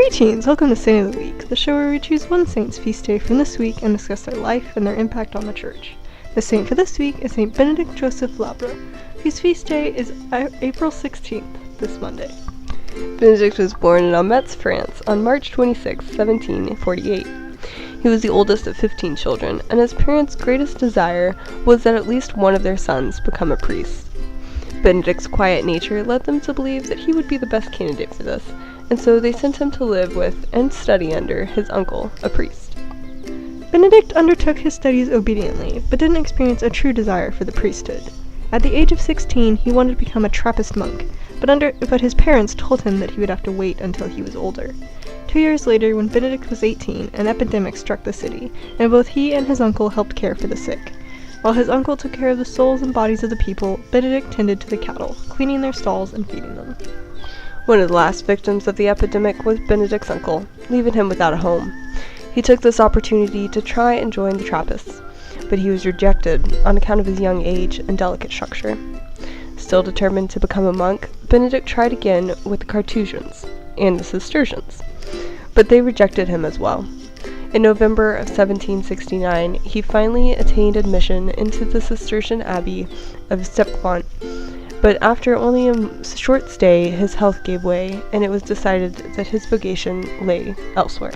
Greetings! Welcome to Saint of the Week, the show where we choose one saint's feast day from this week and discuss their life and their impact on the church. The saint for this week is Saint Benedict Joseph Labre, whose feast day is April 16th, this Monday. Benedict was born in Metz, France, on March 26, 1748. He was the oldest of 15 children, and his parents' greatest desire was that at least one of their sons become a priest. Benedict's quiet nature led them to believe that he would be the best candidate for this, and so they sent him to live with and study under his uncle, a priest. Benedict undertook his studies obediently, but didn't experience a true desire for the priesthood. At the age of 16, he wanted to become a Trappist monk, but his parents told him that he would have to wait until he was older. 2 years later, when Benedict was 18, an epidemic struck the city, and both he and his uncle helped care for the sick. While his uncle took care of the souls and bodies of the people, Benedict tended to the cattle, cleaning their stalls and feeding them. One of the last victims of the epidemic was Benedict's uncle, leaving him without a home. He took this opportunity to try and join the Trappists, but he was rejected on account of his young age and delicate structure. Still determined to become a monk, Benedict tried again with the Carthusians and the Cistercians, but they rejected him as well. In November of 1769, he finally attained admission into the Cistercian abbey of Septquant, but after only a short stay, his health gave way, and it was decided that his vocation lay elsewhere.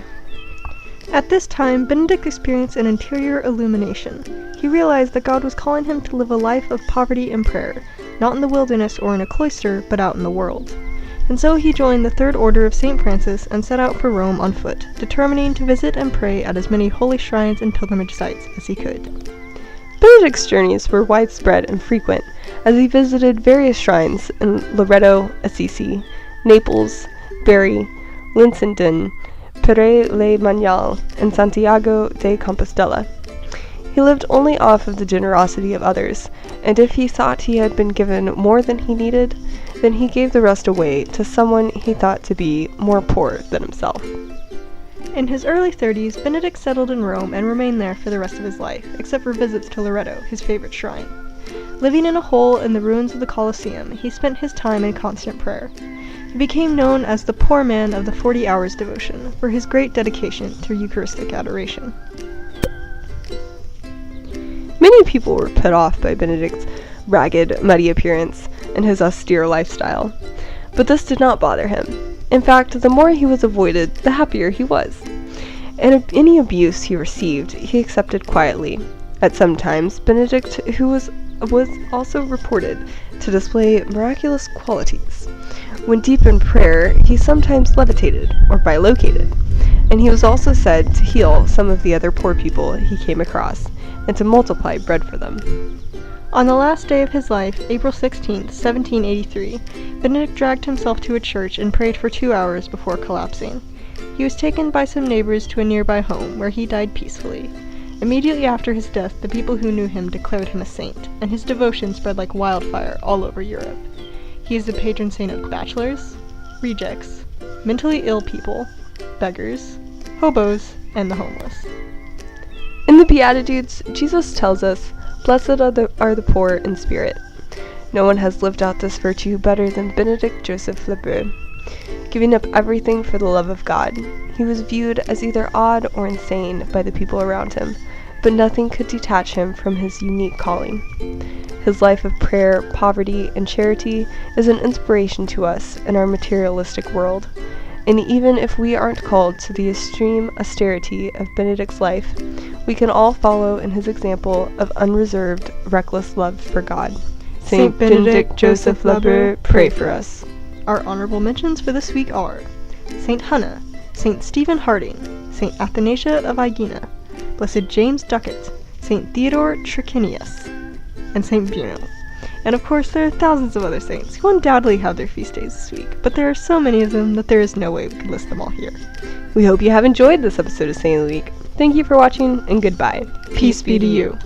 At this time, Benedict experienced an interior illumination. He realized that God was calling him to live a life of poverty and prayer, not in the wilderness or in a cloister, but out in the world. And so he joined the Third Order of St. Francis and set out for Rome on foot, determining to visit and pray at as many holy shrines and pilgrimage sites as he could. Benedict's journeys were widespread and frequent, as he visited various shrines in Loreto, Assisi, Naples, Bari, Linsenden, Pere-le-Monial, and Santiago de Compostela. He lived only off of the generosity of others, and if he thought he had been given more than he needed, then he gave the rest away to someone he thought to be more poor than himself. In his early 30s, Benedict settled in Rome and remained there for the rest of his life, except for visits to Loreto, his favorite shrine. Living in a hole in the ruins of the Colosseum, he spent his time in constant prayer. He became known as the poor man of the 40 Hours devotion for his great dedication to Eucharistic adoration. Many people were put off by Benedict's ragged, muddy appearance and his austere lifestyle, but this did not bother him. In fact, the more he was avoided, the happier he was. And any abuse he received, he accepted quietly. At some times, Benedict, who was also reported to display miraculous qualities. When deep in prayer, he sometimes levitated or bilocated, and he was also said to heal some of the other poor people he came across and to multiply bread for them. On the last day of his life, April 16, 1783, Benedict dragged himself to a church and prayed for 2 hours before collapsing. He was taken by some neighbors to a nearby home, where he died peacefully. Immediately after his death, the people who knew him declared him a saint, and his devotion spread like wildfire all over Europe. He is the patron saint of bachelors, rejects, mentally ill people, beggars, hobos, and the homeless. In the Beatitudes, Jesus tells us, "Blessed are the poor in spirit." No one has lived out this virtue better than Benedict Joseph Labre. Giving up everything for the love of God, he was viewed as either odd or insane by the people around him, but nothing could detach him from his unique calling. His life of prayer, poverty, and charity is an inspiration to us in our materialistic world. And even if we aren't called to the extreme austerity of Benedict's life, we can all follow in his example of unreserved, reckless love for God. Saint Benedict Joseph Labre, pray for us. Our honorable mentions for this week are Saint Hannah, Saint Stephen Harding, Saint Athanasia of Aegina, Blessed James Ducat, Saint Theodore Trachinius, and Saint Bruno. And of course, there are thousands of other saints who undoubtedly have their feast days this week, but there are so many of them that there is no way we could list them all here. We hope you have enjoyed this episode of Saint of the Week. Thank you for watching, and goodbye. Peace be to you.